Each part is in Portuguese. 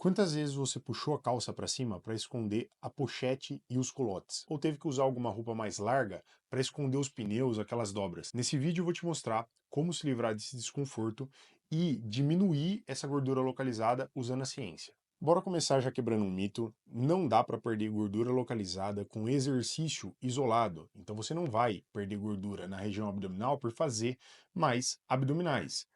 Quantas vezes você puxou a calça para cima para esconder a pochete e os culotes? Ou teve que usar alguma roupa mais larga para esconder os pneus, aquelas dobras? Nesse vídeo eu vou te mostrar como se livrar desse desconforto e diminuir essa gordura localizada usando a ciência. Bora começar já quebrando um mito. Não dá para perder gordura localizada com exercício isolado. Então você não vai perder gordura na região abdominal por fazer mais abdominais.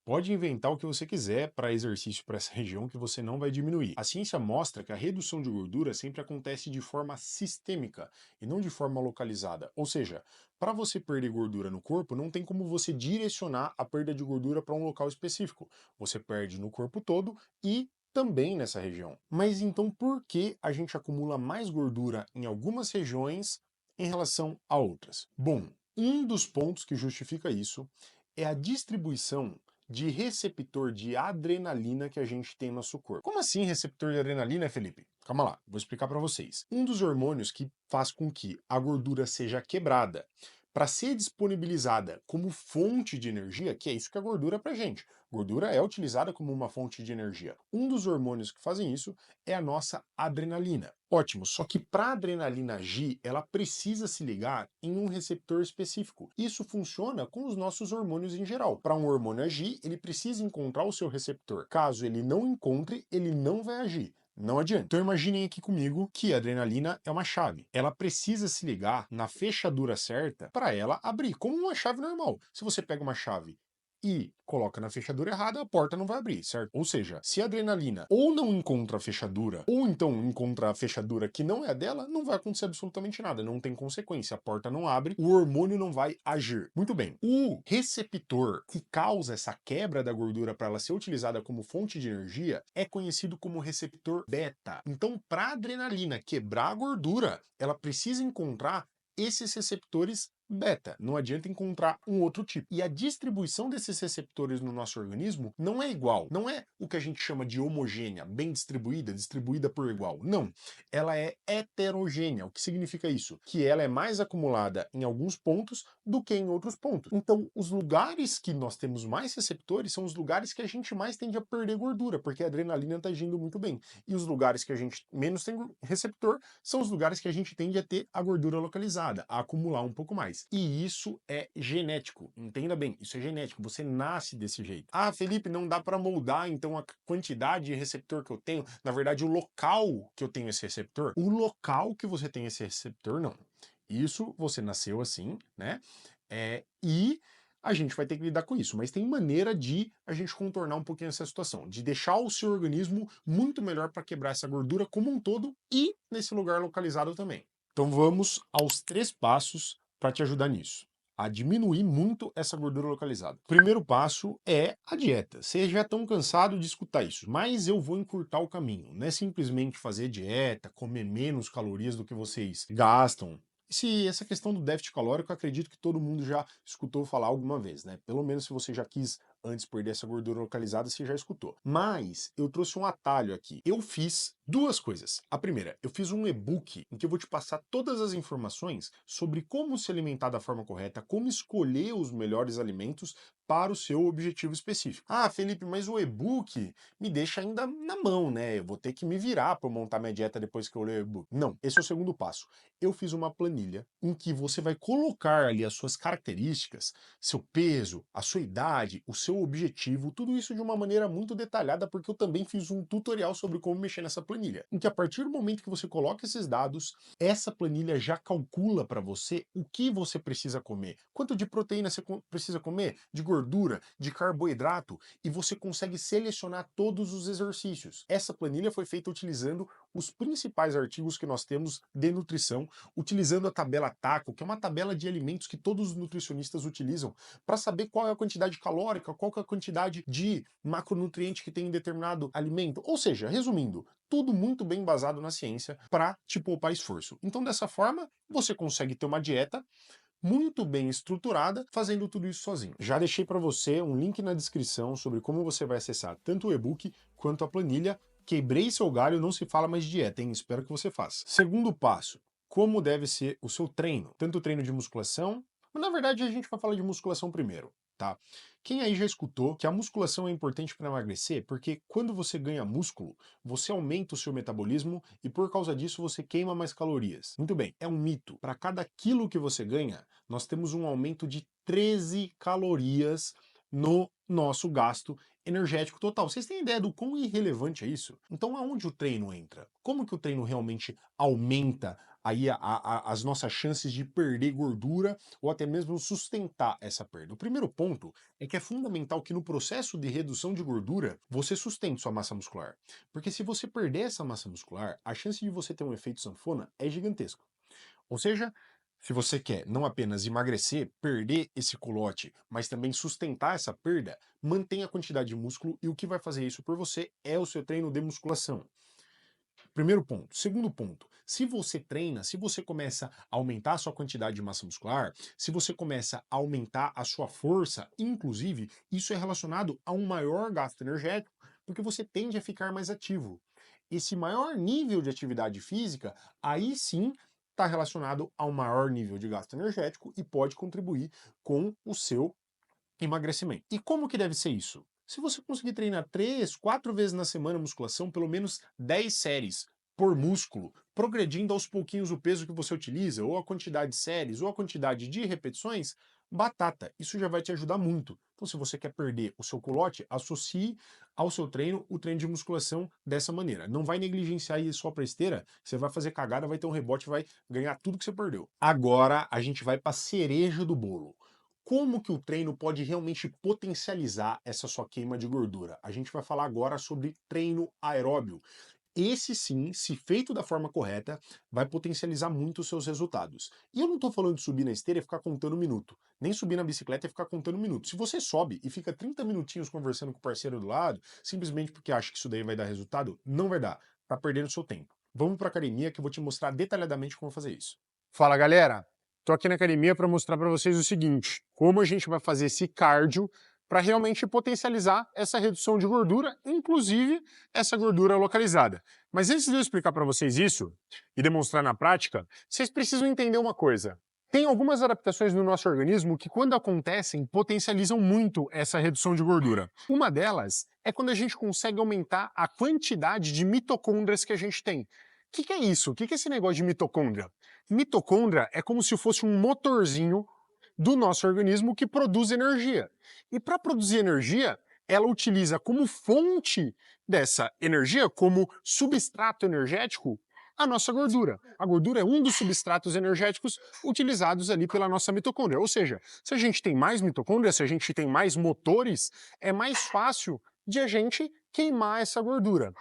Pode inventar o que você quiser para exercício para essa região que você não vai diminuir. A ciência mostra que a redução de gordura sempre acontece de forma sistêmica e não de forma localizada. Ou seja, para você perder gordura no corpo, não tem como você direcionar a perda de gordura para um local específico. Você perde no corpo todo e também nessa região. Mas então por que a gente acumula mais gordura em algumas regiões em relação a outras? Bom, um dos pontos que justifica isso é a distribuição de receptor de adrenalina que a gente tem no nosso corpo. Como assim receptor de adrenalina, Felipe? Calma lá, vou explicar para vocês. Um dos hormônios que faz com que a gordura seja quebrada para ser disponibilizada como fonte de energia, que é isso que a gordura é pra gente. Gordura é utilizada como uma fonte de energia. Um dos hormônios que fazem isso é a nossa adrenalina. Ótimo, só que para a adrenalina agir, ela precisa se ligar em um receptor específico. Isso funciona com os nossos hormônios em geral. Para um hormônio agir, ele precisa encontrar o seu receptor. Caso ele não encontre, ele não vai agir. Não adianta. Então imaginem aqui comigo que a adrenalina é uma chave. Ela precisa se ligar na fechadura certa para ela abrir, como uma chave normal. Se você pega uma chave e coloca na fechadura errada, a porta não vai abrir, certo? Ou seja, se a adrenalina ou não encontra a fechadura, ou então encontra a fechadura que não é a dela, não vai acontecer absolutamente nada, não tem consequência, a porta não abre, o hormônio não vai agir. Muito bem, o receptor que causa essa quebra da gordura para ela ser utilizada como fonte de energia é conhecido como receptor beta. Então, para a adrenalina quebrar a gordura, ela precisa encontrar esses receptores beta. Não adianta encontrar um outro tipo. E a distribuição desses receptores no nosso organismo não é igual. Não é o que a gente chama de homogênea, bem distribuída, distribuída por igual. Não. Ela é heterogênea. O que significa isso? Que ela é mais acumulada em alguns pontos do que em outros pontos. Então, os lugares que nós temos mais receptores são os lugares que a gente mais tende a perder gordura, porque a adrenalina está agindo muito bem. E os lugares que a gente menos tem receptor são os lugares que a gente tende a ter a gordura localizada, a acumular um pouco mais. E isso é genético, entenda bem, isso é genético, você nasce desse jeito. Ah, Felipe, não dá para moldar então a quantidade de receptor que eu tenho, na verdade o local que eu tenho esse receptor, o local que você tem esse receptor, não. Isso você nasceu assim, né? E a gente vai ter que lidar com isso, mas tem maneira de a gente contornar um pouquinho essa situação, de deixar o seu organismo muito melhor para quebrar essa gordura como um todo e nesse lugar localizado também. Então vamos aos 3 passos para te ajudar nisso, a diminuir muito essa gordura localizada. O primeiro passo é a dieta. Vocês já estão cansados de escutar isso, mas eu vou encurtar o caminho. Não é simplesmente fazer dieta, comer menos calorias do que vocês gastam. Essa questão do déficit calórico, eu acredito que todo mundo já escutou falar alguma vez, né? Pelo menos se você já quis antes perder essa gordura localizada, você já escutou. Mas eu trouxe um atalho aqui. Eu fiz 2 coisas. A primeira, eu fiz um e-book em que eu vou te passar todas as informações sobre como se alimentar da forma correta, como escolher os melhores alimentos para o seu objetivo específico. Ah, Felipe, mas o e-book me deixa ainda na mão, né? Eu vou ter que me virar para montar minha dieta depois que eu ler o e-book. Não, esse é o segundo passo. Eu fiz uma planilha em que você vai colocar ali as suas características, seu peso, a sua idade, o seu objetivo, tudo isso de uma maneira muito detalhada, porque eu também fiz um tutorial sobre como mexer nessa planilha. Em que a partir do momento que você coloca esses dados, essa planilha já calcula para você o que você precisa comer, quanto de proteína você precisa comer, de gordura, de carboidrato, e você consegue selecionar todos os exercícios. Essa planilha foi feita utilizando os principais artigos que nós temos de nutrição, utilizando a tabela TACO, que é uma tabela de alimentos que todos os nutricionistas utilizam, para saber qual é a quantidade calórica, qual é a quantidade de macronutriente que tem em determinado alimento. Ou seja, resumindo, tudo muito bem embasado na ciência para te poupar esforço. Então, dessa forma, você consegue ter uma dieta muito bem estruturada, fazendo tudo isso sozinho. Já deixei para você um link na descrição sobre como você vai acessar tanto o e-book quanto a planilha. Quebrei seu galho, não se fala mais de dieta, hein? Espero que você faça. Segundo passo, como deve ser o seu treino, tanto o treino de musculação, mas na verdade a gente vai falar de musculação primeiro, tá? Quem aí já escutou que a musculação é importante para emagrecer? Porque quando você ganha músculo, você aumenta o seu metabolismo e por causa disso você queima mais calorias. Muito bem, é um mito. Para cada quilo que você ganha, nós temos um aumento de 13 calorias no nosso gasto energético total. Vocês têm ideia do quão irrelevante é isso? Então aonde o treino entra? Como que o treino realmente aumenta aí as nossas chances de perder gordura ou até mesmo sustentar essa perda? O primeiro ponto é que é fundamental que no processo de redução de gordura você sustente sua massa muscular. Porque se você perder essa massa muscular, a chance de você ter um efeito sanfona é gigantesco. Ou seja, se você quer não apenas emagrecer, perder esse culote, mas também sustentar essa perda, mantenha a quantidade de músculo e o que vai fazer isso por você é o seu treino de musculação. Primeiro ponto. Segundo ponto, se você treina, se você começa a aumentar a sua quantidade de massa muscular, se você começa a aumentar a sua força, inclusive, isso é relacionado a um maior gasto energético, porque você tende a ficar mais ativo. Esse maior nível de atividade física, aí sim, está relacionado a um maior nível de gasto energético e pode contribuir com o seu emagrecimento. E como que deve ser isso? Se você conseguir treinar 3, 4 vezes na semana musculação, pelo menos 10 séries por músculo, progredindo aos pouquinhos o peso que você utiliza, ou a quantidade de séries, ou a quantidade de repetições, batata, isso já vai te ajudar muito. Então, se você quer perder o seu culote, associe ao seu treino o treino de musculação dessa maneira. Não vai negligenciar isso só para esteira, você vai fazer cagada, vai ter um rebote, vai ganhar tudo que você perdeu. Agora, a gente vai para a cereja do bolo. Como que o treino pode realmente potencializar essa sua queima de gordura? A gente vai falar agora sobre treino aeróbio. Esse sim, se feito da forma correta, vai potencializar muito os seus resultados. E eu não estou falando de subir na esteira e ficar contando minuto, nem subir na bicicleta e ficar contando minuto. Se você sobe e fica 30 minutinhos conversando com o parceiro do lado, simplesmente porque acha que isso daí vai dar resultado, não vai dar. Tá perdendo seu tempo. Vamos para academia que eu vou te mostrar detalhadamente como fazer isso. Fala, galera! Tô aqui na academia para mostrar para vocês o seguinte, como a gente vai fazer esse cardio para realmente potencializar essa redução de gordura, inclusive essa gordura localizada. Mas antes de eu explicar para vocês isso e demonstrar na prática, vocês precisam entender uma coisa. Tem algumas adaptações no nosso organismo que, quando acontecem, potencializam muito essa redução de gordura. Uma delas é quando a gente consegue aumentar a quantidade de mitocôndrias que a gente tem. O que é isso? O que é esse negócio de mitocôndria? Mitocôndria é como se fosse um motorzinho do nosso organismo que produz energia. E para produzir energia, ela utiliza como fonte dessa energia, como substrato energético, a nossa gordura. A gordura é um dos substratos energéticos utilizados ali pela nossa mitocôndria. Ou seja, se a gente tem mais mitocôndria, se a gente tem mais motores, é mais fácil de a gente queimar essa gordura.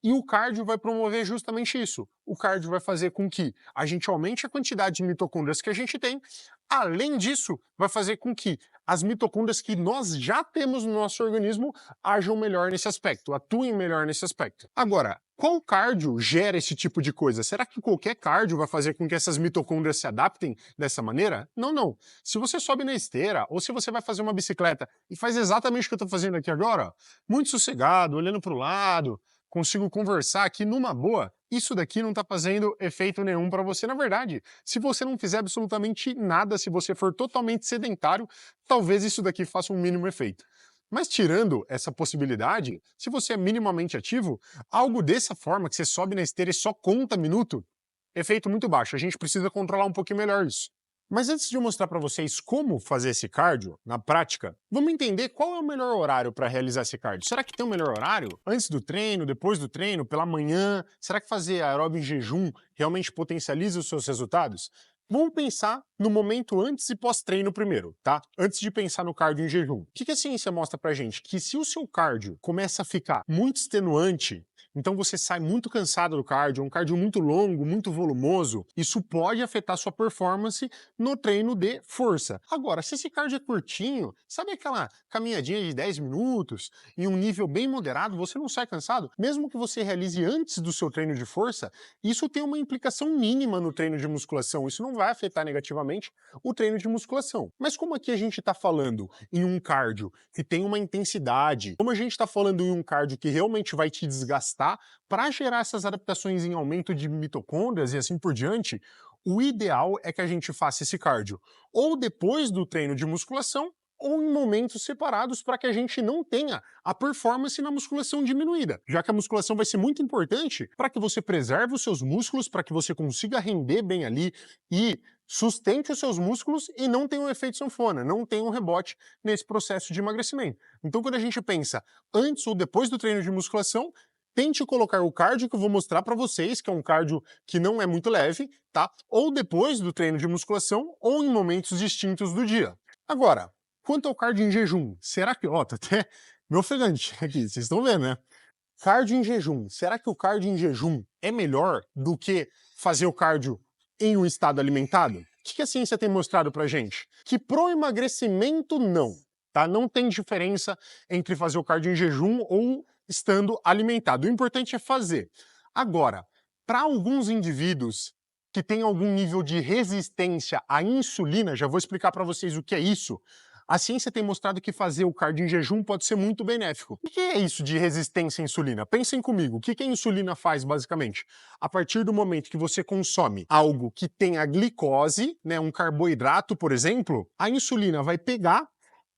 E o cardio vai promover justamente isso. O cardio vai fazer com que a gente aumente a quantidade de mitocôndrias que a gente tem. Além disso, vai fazer com que as mitocôndrias que nós já temos no nosso organismo ajam melhor nesse aspecto, atuem melhor nesse aspecto. Agora, qual cardio gera esse tipo de coisa? Será que qualquer cardio vai fazer com que essas mitocôndrias se adaptem dessa maneira? Não, não. Se você sobe na esteira ou se você vai fazer uma bicicleta e faz exatamente o que eu estou fazendo aqui agora, ó, muito sossegado, olhando para o lado, consigo conversar aqui numa boa, isso daqui não está fazendo efeito nenhum para você. Na verdade, se você não fizer absolutamente nada, se você for totalmente sedentário, talvez isso daqui faça um mínimo efeito. Mas tirando essa possibilidade, se você é minimamente ativo, algo dessa forma, que você sobe na esteira e só conta minuto, efeito muito baixo. A gente precisa controlar um pouquinho melhor isso. Mas antes de eu mostrar para vocês como fazer esse cardio, na prática, vamos entender qual é o melhor horário para realizar esse cardio. Será que tem um melhor horário? Antes do treino, depois do treino, pela manhã? Será que fazer aeróbio em jejum realmente potencializa os seus resultados? Vamos pensar no momento antes e pós-treino primeiro, tá? Antes de pensar no cardio em jejum. O que a ciência mostra pra gente? Que se o seu cardio começa a ficar muito extenuante, então você sai muito cansado do cardio, um cardio muito longo, muito volumoso, isso pode afetar sua performance no treino de força. Agora, se esse cardio é curtinho, sabe aquela caminhadinha de 10 minutos, em um nível bem moderado, você não sai cansado? Mesmo que você realize antes do seu treino de força, isso tem uma implicação mínima no treino de musculação, isso não vai afetar negativamente o treino de musculação. Mas como aqui a gente está falando em um cardio que tem uma intensidade, como a gente está falando em um cardio que realmente vai te desgastar, para gerar essas adaptações em aumento de mitocôndrias e assim por diante, o ideal é que a gente faça esse cardio ou depois do treino de musculação ou em momentos separados para que a gente não tenha a performance na musculação diminuída, já que a musculação vai ser muito importante para que você preserve os seus músculos, para que você consiga render bem ali e sustente os seus músculos e não tenha um efeito sanfona, não tenha um rebote nesse processo de emagrecimento. Então, quando a gente pensa antes ou depois do treino de musculação, tente colocar o cardio que eu vou mostrar para vocês, que é um cardio que não é muito leve, tá? Ou depois do treino de musculação, ou em momentos distintos do dia. Agora, quanto ao cardio em jejum, será que... Ó, tá até meu ofegante aqui, vocês estão vendo, né? Cardio em jejum, será que o cardio em jejum é melhor do que fazer o cardio em um estado alimentado? O que a ciência tem mostrado pra gente? Que pro emagrecimento, não, tá? Não tem diferença entre fazer o cardio em jejum ou estando alimentado. O importante é fazer. Agora, para alguns indivíduos que têm algum nível de resistência à insulina, já vou explicar para vocês o que é isso, a ciência tem mostrado que fazer o cardio em jejum pode ser muito benéfico. O que é isso de resistência à insulina? Pensem comigo, o que a insulina faz basicamente? A partir do momento que você consome algo que tem a glicose, né, um carboidrato, por exemplo, a insulina vai pegar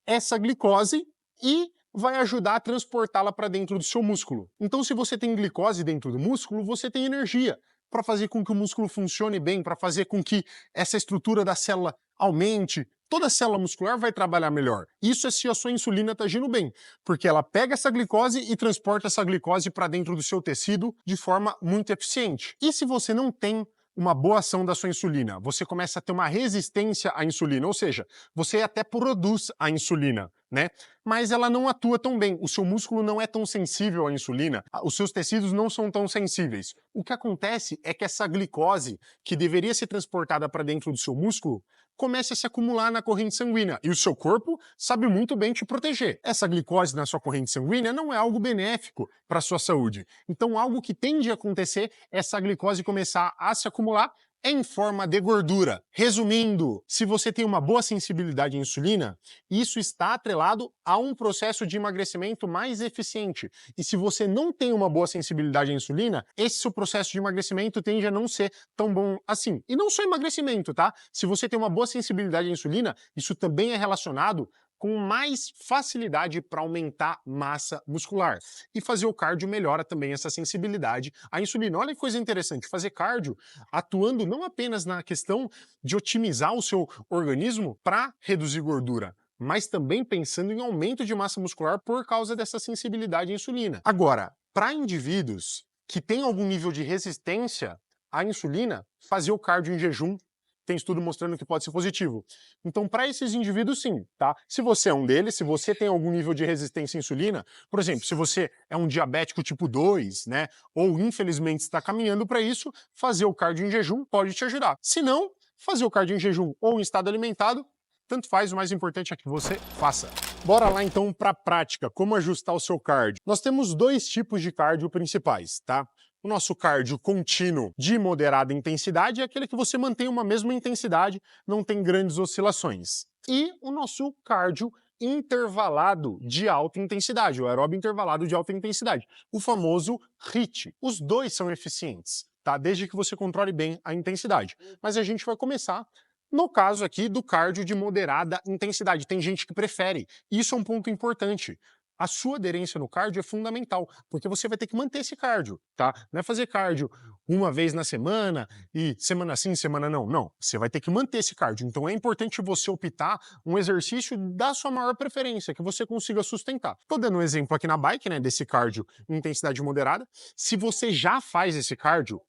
essa glicose e vai ajudar a transportá-la para dentro do seu músculo. Então, se você tem glicose dentro do músculo, você tem energia para fazer com que o músculo funcione bem, para fazer com que essa estrutura da célula aumente. Toda célula muscular vai trabalhar melhor. Isso é se a sua insulina está agindo bem, porque ela pega essa glicose e transporta essa glicose para dentro do seu tecido de forma muito eficiente. E se você não tem uma boa ação da sua insulina, você começa a ter uma resistência à insulina, ou seja, você até produz a insulina, né? Mas ela não atua tão bem, o seu músculo não é tão sensível à insulina, os seus tecidos não são tão sensíveis. O que acontece é que essa glicose, que deveria ser transportada para dentro do seu músculo, começa a se acumular na corrente sanguínea, e o seu corpo sabe muito bem te proteger. Essa glicose na sua corrente sanguínea não é algo benéfico para a sua saúde. Então, algo que tende a acontecer é essa glicose começar a se acumular em forma de gordura. Resumindo, se você tem uma boa sensibilidade à insulina, isso está atrelado a um processo de emagrecimento mais eficiente. E se você não tem uma boa sensibilidade à insulina, esse seu processo de emagrecimento tende a não ser tão bom assim. E não só emagrecimento, tá? Se você tem uma boa sensibilidade à insulina, isso também é relacionado com mais facilidade para aumentar massa muscular. E fazer o cardio melhora também essa sensibilidade à insulina. Olha que coisa interessante, fazer cardio atuando não apenas na questão de otimizar o seu organismo para reduzir gordura, mas também pensando em aumento de massa muscular por causa dessa sensibilidade à insulina. Agora, para indivíduos que têm algum nível de resistência à insulina, fazer o cardio em jejum tem estudo mostrando que pode ser positivo. Então, para esses indivíduos, sim, tá? Se você é um deles, se você tem algum nível de resistência à insulina, por exemplo, se você é um diabético tipo 2, né, ou infelizmente está caminhando para isso, fazer o cardio em jejum pode te ajudar. Se não, fazer o cardio em jejum ou em estado alimentado, tanto faz, o mais importante é que você faça. Bora lá então para a prática, como ajustar o seu cardio. Nós temos dois tipos de cardio principais, tá? O nosso cardio contínuo de moderada intensidade é aquele que você mantém uma mesma intensidade, não tem grandes oscilações. E o nosso cardio intervalado de alta intensidade, o aeróbio intervalado de alta intensidade, o famoso HIIT. Os dois são eficientes, tá? Desde que você controle bem a intensidade. Mas a gente vai começar no caso aqui do cardio de moderada intensidade. Tem gente que prefere. Isso é um ponto importante. A sua aderência no cardio é fundamental, porque você vai ter que manter esse cardio, tá? Não é fazer cardio uma vez na semana e semana sim, semana não. Não, você vai ter que manter esse cardio. Então é importante você optar um exercício da sua maior preferência, que você consiga sustentar. Tô dando um exemplo aqui na bike, né, desse cardio em intensidade moderada. Se você já faz esse cardio,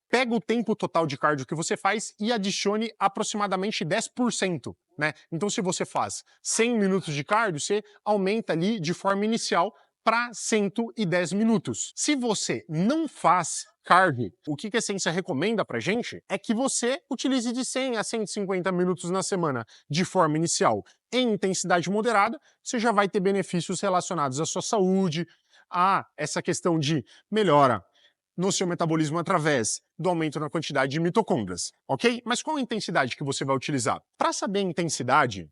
pega o tempo total de cardio que você faz e adicione aproximadamente 10%, né? Então, se você faz 100 minutos de cardio, você aumenta ali de forma inicial para 110 minutos. Se você não faz cardio, o que a ciência recomenda pra gente é que você utilize de 100 a 150 minutos na semana de forma inicial em intensidade moderada, você já vai ter benefícios relacionados à sua saúde, a essa questão de melhora no seu metabolismo através do aumento na quantidade de mitocôndrias, ok? Mas qual a intensidade que você vai utilizar? Para saber a intensidade,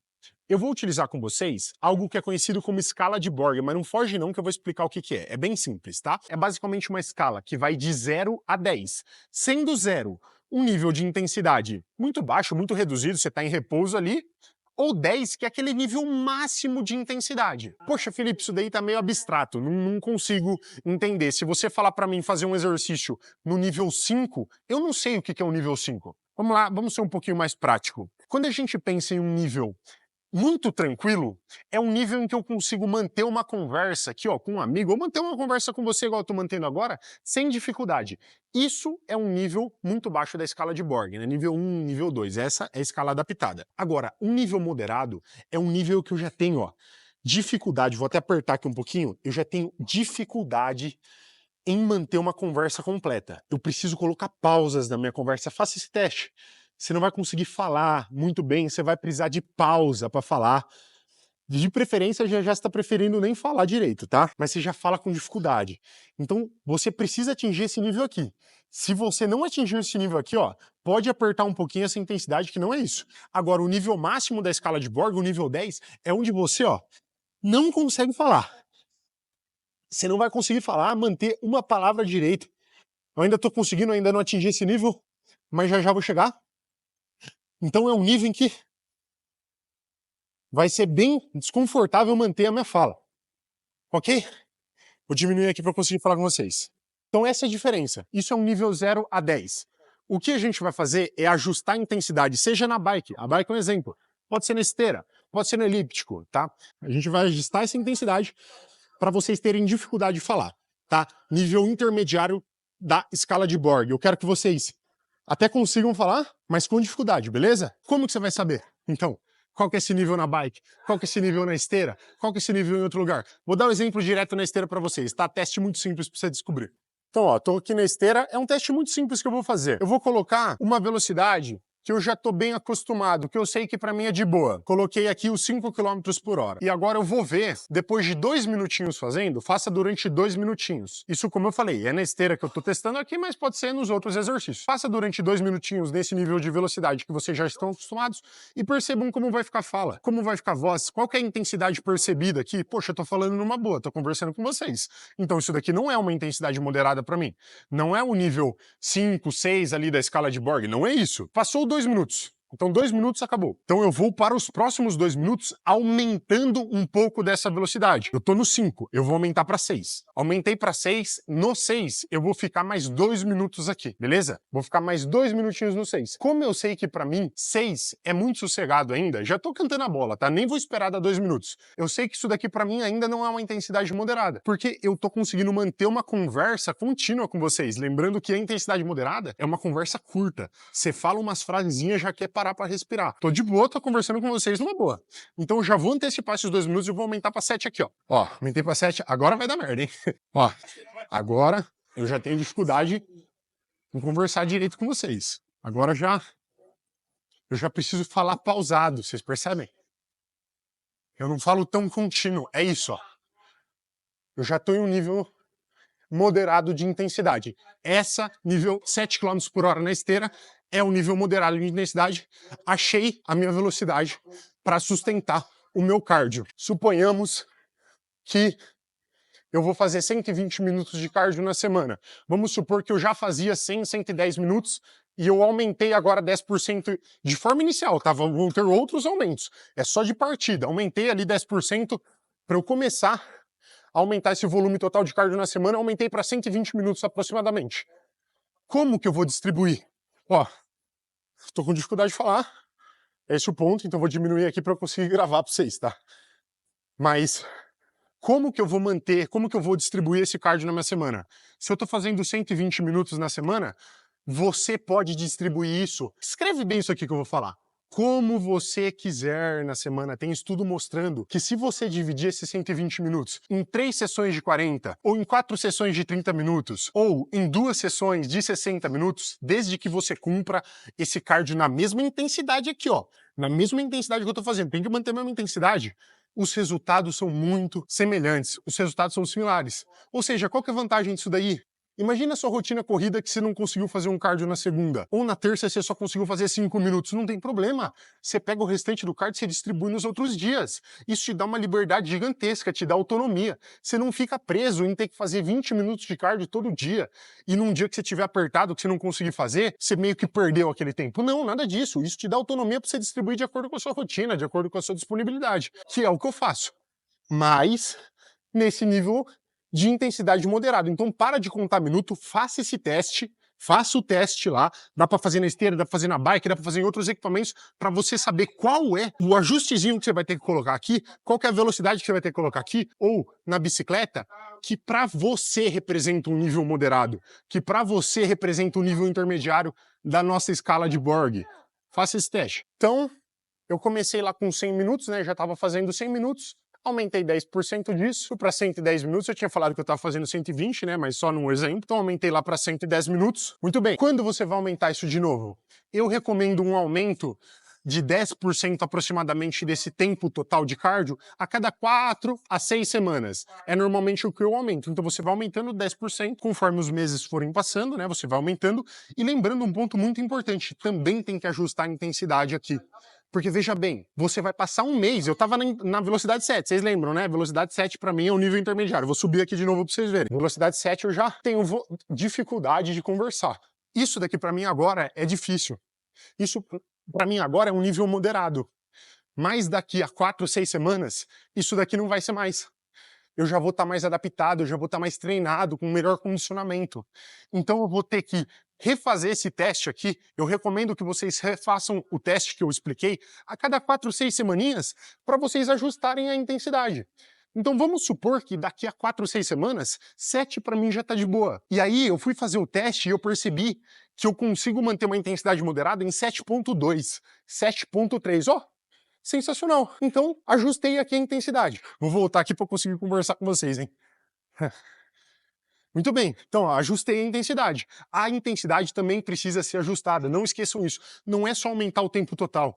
eu vou utilizar com vocês algo que é conhecido como escala de Borg, mas não foge não que eu vou explicar o que é. É bem simples, tá? É basicamente uma escala que vai de 0 a 10, sendo 0 um nível de intensidade muito baixo, muito reduzido, você está em repouso ali, ou 10, que é aquele nível máximo de intensidade. Poxa, Felipe, isso daí tá meio abstrato, não consigo entender. Se você falar para mim fazer um exercício no nível 5, eu não sei o que é o nível 5. Vamos lá, vamos ser um pouquinho mais prático. Quando a gente pensa em um nível muito tranquilo, é um nível em que eu consigo manter uma conversa aqui, ó, com um amigo, ou manter uma conversa com você igual eu tô mantendo agora, sem dificuldade. Isso é um nível muito baixo da escala de Borg, né? Nível 1, nível 2, essa é a escala adaptada. Agora, um nível moderado é um nível que eu já tenho, ó, dificuldade, vou até apertar aqui um pouquinho, eu já tenho dificuldade em manter uma conversa completa. Eu preciso colocar pausas na minha conversa. Faça esse teste. Você não vai conseguir falar muito bem, você vai precisar de pausa para falar. De preferência, já está preferindo nem falar direito, tá? Mas você já fala com dificuldade. Então, você precisa atingir esse nível aqui. Se você não atingir esse nível aqui, ó, pode apertar um pouquinho essa intensidade, que não é isso. Agora, o nível máximo da escala de Borg, o nível 10, é onde você, ó, não consegue falar. Você não vai conseguir falar, manter uma palavra direito. Eu ainda estou conseguindo, ainda não atingir esse nível, mas já vou chegar. Então é um nível em que vai ser bem desconfortável manter a minha fala. Ok? Vou diminuir aqui para conseguir falar com vocês. Então essa é a diferença. Isso é um nível 0 a 10. O que a gente vai fazer é ajustar a intensidade, seja na bike. A bike é um exemplo. Pode ser na esteira, pode ser no elíptico, tá? A gente vai ajustar essa intensidade para vocês terem dificuldade de falar, tá? Nível intermediário da escala de Borg. Eu quero que vocês até consigam falar, mas com dificuldade, beleza? Como que você vai saber? Então, qual que é esse nível na bike? Qual que é esse nível na esteira? Qual que é esse nível em outro lugar? Vou dar um exemplo direto na esteira para vocês, tá? Teste muito simples para você descobrir. Então, ó, tô aqui na esteira, é um teste muito simples que eu vou fazer. Eu vou colocar uma velocidade que eu já estou bem acostumado, que eu sei que para mim é de boa. Coloquei aqui os 5 km por hora. E agora eu vou ver, depois de 2 minutinhos fazendo, faça durante 2 minutinhos. Isso, como eu falei, é na esteira que eu estou testando aqui, mas pode ser nos outros exercícios. Faça durante 2 minutinhos nesse nível de velocidade que vocês já estão acostumados e percebam como vai ficar a fala, como vai ficar a voz, qual que é a intensidade percebida aqui. Poxa, eu tô falando numa boa, tô conversando com vocês. Então isso daqui não é uma intensidade moderada para mim. Não é o nível 5, 6 ali da escala de Borg, não é isso. Passou 2 minutos. Então 2 minutos acabou. Então eu vou para os próximos 2 minutos aumentando um pouco dessa velocidade. Eu tô no 5, eu vou aumentar para 6. Aumentei para 6, no 6 eu vou ficar mais 2 minutos aqui, beleza? Vou ficar mais 2 minutinhos no 6. Como eu sei que para mim 6 é muito sossegado ainda, já tô cantando a bola, tá? Nem vou esperar dar 2 minutos. Eu sei que isso daqui para mim ainda não é uma intensidade moderada, porque eu tô conseguindo manter uma conversa contínua com vocês. Lembrando que a intensidade moderada é uma conversa curta. Você fala umas frasezinhas, já quer parar para respirar. Tô de boa, tô conversando com vocês numa boa. Então eu já vou antecipar esses 2 minutos e vou aumentar para 7 aqui, ó. Ó, aumentei para 7, agora vai dar merda, hein? Ó, agora eu já tenho dificuldade em conversar direito com vocês. Agora eu já preciso falar pausado, vocês percebem? Eu não falo tão contínuo, é isso, ó. Eu já tô em um nível moderado de intensidade. Essa, nível 7 km por hora na esteira, é o nível moderado de intensidade. Achei a minha velocidade para sustentar o meu cardio. Suponhamos que eu vou fazer 120 minutos de cardio na semana. Vamos supor que eu já fazia 100, 110 minutos e eu aumentei agora 10% de forma inicial, tá? Vão ter outros aumentos. É só de partida. Aumentei ali 10% para eu começar a aumentar esse volume total de cardio na semana. Aumentei para 120 minutos aproximadamente. Como que eu vou distribuir? Ó, tô com dificuldade de falar. Esse é o ponto, então vou diminuir aqui para eu conseguir gravar para vocês, tá? Mas como que eu vou manter, como que eu vou distribuir esse cardio na minha semana? Se eu tô fazendo 120 minutos na semana, você pode distribuir isso. Escreve bem isso aqui que eu vou falar. Como você quiser na semana. Tem estudo mostrando que se você dividir esses 120 minutos em 3 sessões de 40, ou em 4 sessões de 30 minutos, ou em 2 sessões de 60 minutos, desde que você cumpra esse cardio na mesma intensidade aqui, ó. Na mesma intensidade que eu tô fazendo. Tem que manter a mesma intensidade. Os resultados são muito semelhantes. Os resultados são similares. Ou seja, qual que é a vantagem disso daí? Imagina a sua rotina corrida que você não conseguiu fazer um cardio na segunda, ou na terça você só conseguiu fazer 5 minutos. Não tem problema. Você pega o restante do cardio e você distribui nos outros dias. Isso te dá uma liberdade gigantesca, te dá autonomia. Você não fica preso em ter que fazer 20 minutos de cardio todo dia. E num dia que você estiver apertado, que você não conseguir fazer, você meio que perdeu aquele tempo. Não, nada disso. Isso te dá autonomia para você distribuir de acordo com a sua rotina, de acordo com a sua disponibilidade, que é o que eu faço. Mas nesse nível de intensidade moderada. Então para de contar minuto, faça esse teste, faça o teste lá, dá para fazer na esteira, dá para fazer na bike, dá para fazer em outros equipamentos, para você saber qual é o ajustezinho que você vai ter que colocar aqui, qual que é a velocidade que você vai ter que colocar aqui, ou na bicicleta, que para você representa um nível moderado, que para você representa um nível intermediário da nossa escala de Borg. Faça esse teste. Então, eu comecei lá com 100 minutos, né, já estava fazendo 100 minutos, aumentei 10% disso para 110 minutos. Eu tinha falado que eu estava fazendo 120, né? Mas só num exemplo. Então aumentei lá para 110 minutos. Muito bem. Quando você vai aumentar isso de novo? Eu recomendo um aumento de 10% aproximadamente desse tempo total de cardio a cada 4 a 6 semanas. É normalmente o que eu aumento. Então você vai aumentando 10% conforme os meses forem passando, né? Você vai aumentando. E lembrando um ponto muito importante, também tem que ajustar a intensidade aqui. Porque veja bem, você vai passar um mês, eu tava na velocidade 7, vocês lembram, né? Velocidade 7 para mim é um nível intermediário. Vou subir aqui de novo para vocês verem. Velocidade 7 eu já tenho dificuldade de conversar. Isso daqui para mim agora é difícil. Isso para mim agora é um nível moderado. Mas daqui a 4, 6 semanas, isso daqui não vai ser mais. Eu já vou estar mais adaptado, eu já vou estar mais treinado, com melhor condicionamento. Então eu vou ter que refazer esse teste aqui. Eu recomendo que vocês refaçam o teste que eu expliquei a cada 4, 6 semaninhas para vocês ajustarem a intensidade. Então vamos supor que daqui a 4, 6 semanas, 7 para mim já está de boa. E aí eu fui fazer o teste e eu percebi que eu consigo manter uma intensidade moderada em 7.2, 7.3. Ó, sensacional. Então, ajustei aqui a intensidade. Vou voltar aqui para conseguir conversar com vocês, hein? Muito bem. Então, ajustei a intensidade. A intensidade também precisa ser ajustada. Não esqueçam isso. Não é só aumentar o tempo total.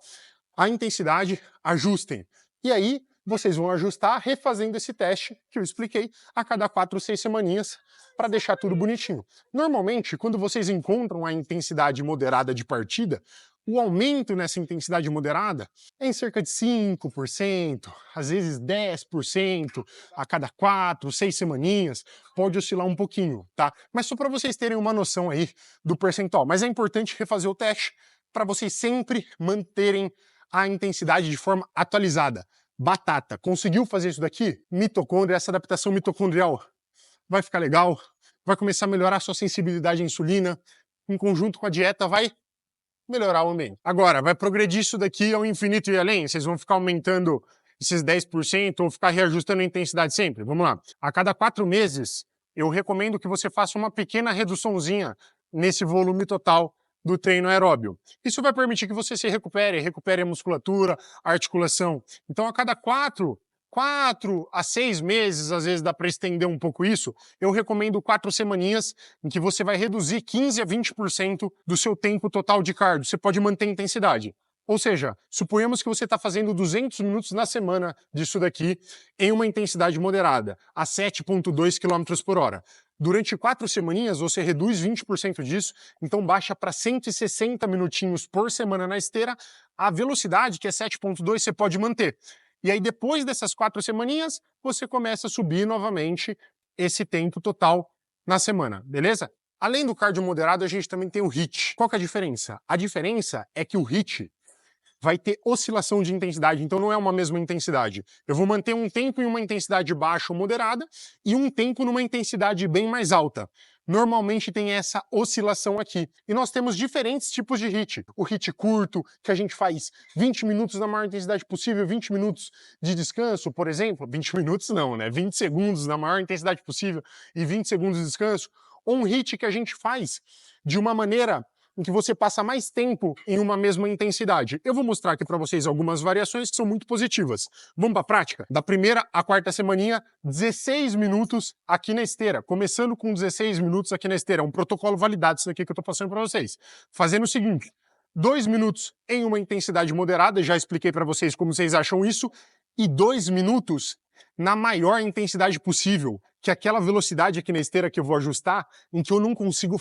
A intensidade, ajustem. E aí, vocês vão ajustar refazendo esse teste que eu expliquei a cada 4 ou 6 semaninhas para deixar tudo bonitinho. Normalmente, quando vocês encontram a intensidade moderada de partida, o aumento nessa intensidade moderada é em cerca de 5%, às vezes 10%, a cada 4, 6 semaninhas, pode oscilar um pouquinho, tá? Mas só para vocês terem uma noção aí do percentual. Mas é importante refazer o teste para vocês sempre manterem a intensidade de forma atualizada. Batata, conseguiu fazer isso daqui? Mitocôndria, essa adaptação mitocondrial vai ficar legal, vai começar a melhorar a sua sensibilidade à insulina, em conjunto com a dieta vai melhorar o ambiente. Agora, vai progredir isso daqui ao infinito e além? Vocês vão ficar aumentando esses 10% ou ficar reajustando a intensidade sempre? Vamos lá. A cada 4 meses, eu recomendo que você faça uma pequena reduçãozinha nesse volume total do treino aeróbio. Isso vai permitir que você se recupere a musculatura, a articulação. Então, a cada 4 a 6 meses, às vezes dá para estender um pouco isso, eu recomendo 4 semaninhas em que você vai reduzir 15 a 20% do seu tempo total de cardio. Você pode manter a intensidade. Ou seja, suponhamos que você está fazendo 200 minutos na semana disso daqui em uma intensidade moderada, a 7,2 km por hora. Durante 4 semaninhas, você reduz 20% disso, então baixa para 160 minutinhos por semana na esteira. A velocidade, que é 7,2, você pode manter. E aí, depois dessas 4 semaninhas, você começa a subir novamente esse tempo total na semana, beleza? Além do cardio moderado, a gente também tem o HIIT. Qual que é a diferença? A diferença é que o HIIT vai ter oscilação de intensidade, então não é uma mesma intensidade. Eu vou manter um tempo em uma intensidade baixa ou moderada e um tempo numa intensidade bem mais alta. Normalmente tem essa oscilação aqui. E nós temos diferentes tipos de HIIT. O HIIT curto, que a gente faz 20 minutos na maior intensidade possível, 20 minutos de descanso, por exemplo. 20 minutos não, né? 20 segundos na maior intensidade possível e 20 segundos de descanso. Ou um HIIT que a gente faz de uma maneira em que você passa mais tempo em uma mesma intensidade. Eu vou mostrar aqui para vocês algumas variações que são muito positivas. Vamos para a prática? Da primeira à quarta semaninha, 16 minutos aqui na esteira. Começando com 16 minutos aqui na esteira. É um protocolo validado isso daqui que eu estou passando para vocês. Fazendo o seguinte, 2 minutos em uma intensidade moderada, já expliquei para vocês como vocês acham isso, e 2 minutos na maior intensidade possível, que é aquela velocidade aqui na esteira que eu vou ajustar, em que eu não consigo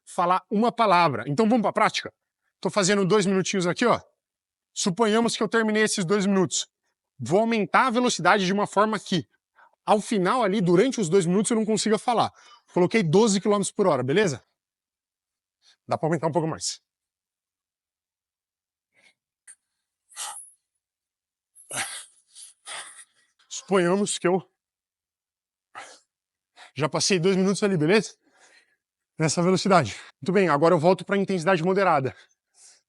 falar uma palavra. Então vamos para a prática? Tô fazendo 2 minutinhos aqui, ó. Suponhamos que eu terminei esses 2 minutos. Vou aumentar a velocidade de uma forma que, ao final ali, durante os 2 minutos, eu não consiga falar. Coloquei 12 km por hora, beleza? Dá para aumentar um pouco mais. Suponhamos que eu já passei 2 minutos ali, beleza? Nessa velocidade. Muito bem, agora eu volto para a intensidade moderada.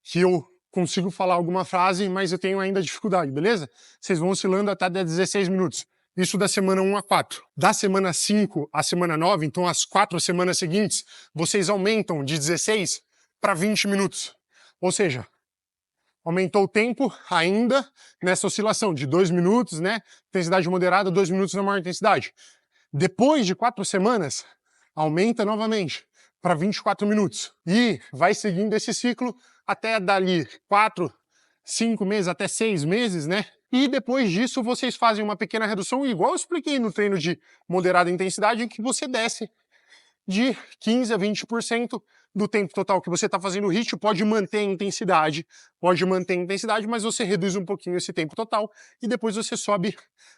Que eu consigo falar alguma frase, mas eu tenho ainda dificuldade, beleza? Vocês vão oscilando até 16 minutos. Isso da semana 1 a 4. Da semana 5 à semana 9, então as 4 semanas seguintes, vocês aumentam de 16 para 20 minutos. Ou seja, aumentou o tempo ainda nessa oscilação de 2 minutos, né? Intensidade moderada, 2 minutos na maior intensidade. Depois de 4 semanas, aumenta novamente para 24 minutos. E vai seguindo esse ciclo até dali 4, 5 meses, até 6 meses, né? E depois disso vocês fazem uma pequena redução, igual eu expliquei no treino de moderada intensidade, em que você desce de 15 a 20% do tempo total que você está fazendo o HIIT, pode manter a intensidade, mas você reduz um pouquinho esse tempo total e depois você sobe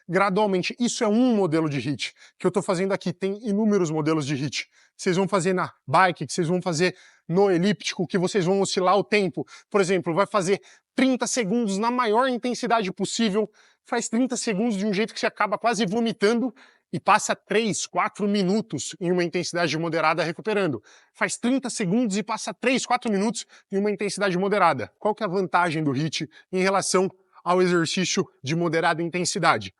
gradualmente. Isso é um modelo de HIIT que eu estou fazendo aqui, tem inúmeros modelos de HIIT. Vocês vão fazer na bike, que vocês vão fazer no elíptico, que vocês vão oscilar o tempo. Por exemplo, vai fazer 30 segundos na maior intensidade possível, faz 30 segundos de um jeito que você acaba quase vomitando, e passa 3, 4 minutos em uma intensidade moderada recuperando. Faz 30 segundos e passa 3, 4 minutos em uma intensidade moderada. Qual que é a vantagem do HIIT em relação ao exercício de moderada intensidade?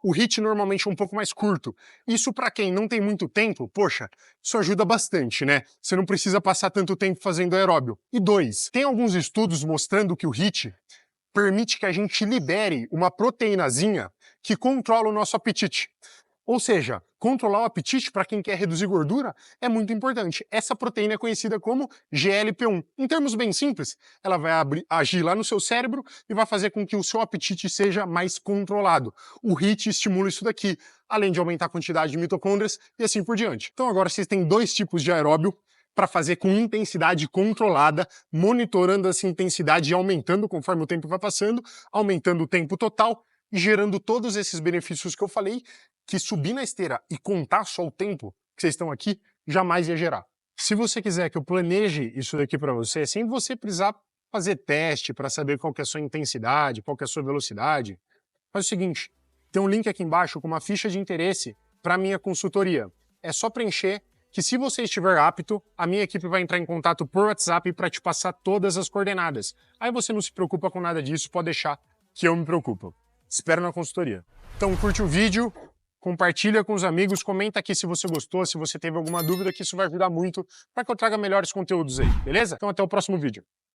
O HIIT normalmente é um pouco mais curto. Isso para quem não tem muito tempo, poxa, isso ajuda bastante, né? Você não precisa passar tanto tempo fazendo aeróbio. E 2, tem alguns estudos mostrando que o HIIT permite que a gente libere uma proteínazinha que controla o nosso apetite. Ou seja, controlar o apetite para quem quer reduzir gordura é muito importante. Essa proteína é conhecida como GLP-1. Em termos bem simples, ela vai agir lá no seu cérebro e vai fazer com que o seu apetite seja mais controlado. O HIIT estimula isso daqui, além de aumentar a quantidade de mitocôndrias e assim por diante. Então agora vocês têm 2 tipos de aeróbio para fazer com intensidade controlada, monitorando essa intensidade e aumentando conforme o tempo vai passando, aumentando o tempo total e gerando todos esses benefícios que eu falei, que subir na esteira e contar só o tempo que vocês estão aqui, jamais ia gerar. Se você quiser que eu planeje isso daqui para você, sem você precisar fazer teste para saber qual que é a sua intensidade, qual que é a sua velocidade, faz o seguinte, tem um link aqui embaixo com uma ficha de interesse para a minha consultoria. É só preencher que, se você estiver apto, a minha equipe vai entrar em contato por WhatsApp para te passar todas as coordenadas. Aí você não se preocupa com nada disso, pode deixar que eu me preocupo. Espero na consultoria. Então curte o vídeo, compartilha com os amigos, comenta aqui se você gostou, se você teve alguma dúvida, que isso vai ajudar muito para que eu traga melhores conteúdos aí, beleza? Então até o próximo vídeo.